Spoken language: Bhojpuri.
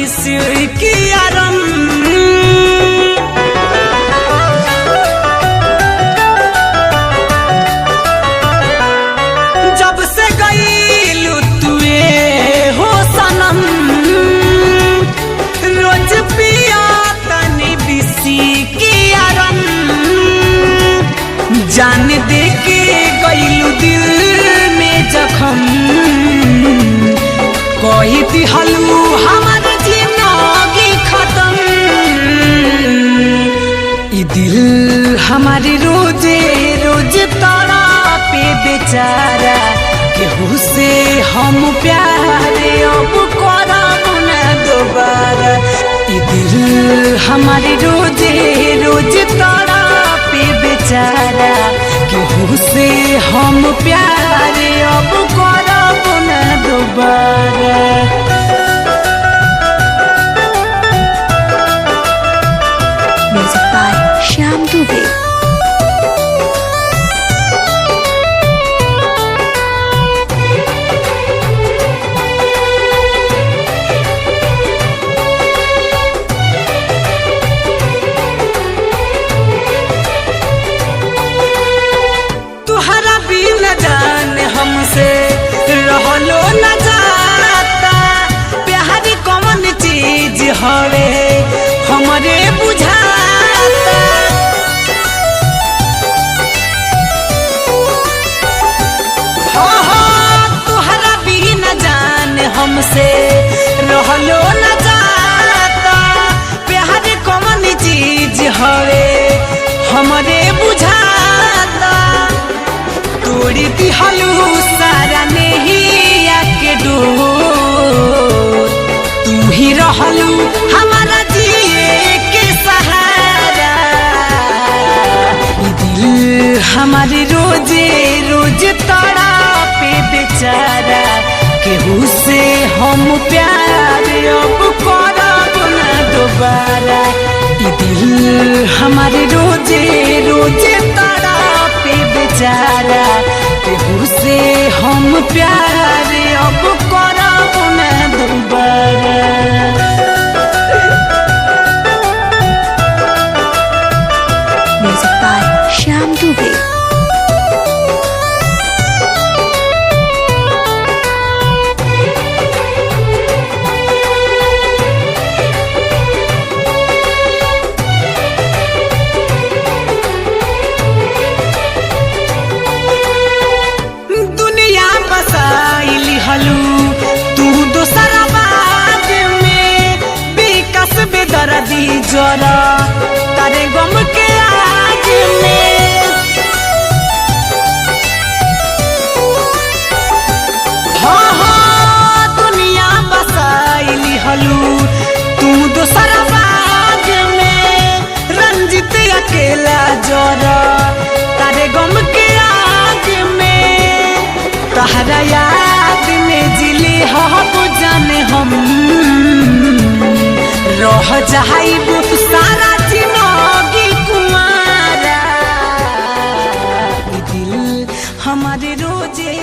मिस किया रम। जब से गईलू तुए हो सनम, रोज पिया तनी बिसी किया रम। जान दे के गईलू दिल में जखम, कोई दिहलू हमार जिंदगी खत्म। ई दिल हमारे रोजे रोज तोड़ा पे बेचारा, केहू से हम प्यार अब करब ना दोबारा। ई दिल हमारे रोजे रोज तोड़ा पे बेचारा, केहू से हम प्यार अब करब ना दोबारा। Music by Shyam Dubey. तुहरा भी न जाने हमसे रहलो न जाता, प्यारी कौन चीज हवे हमरे बुझाता। हाँ हाँ तुहरा भी न जाने हमसे रहलो न जाता, प्यारी कौन चीज हवे हमरे बुझाता। तोड़ी दिहलू सारा नहीं आके डोर, तू ही रहलू हमारा जिए के सहारा। ये दिल हमारे रोजे रोज तड़ा पे बेचारा, केहू से हम प्यार अब करब ना दोबारा। ये दिल हमारे रोजे रोज तड़ा पे बेचारा, केहू से हम प्यार अब करब ना दोबारा। Music by Shyam Dubey. दुनिया बसाइली हलू तू दोसरा बाग में, विकास बेदर्दी जरा तारे गम के आग में। हाँ हाँ दुनिया बसाइली हलू तू दोसरा बाग में, रंजित अकेला जरा तारे गम के आग में। तहरा याद में जिले हब जाने हम, रह जाइब सारा जिंदगी कुमारा। दिल हमारे रोजे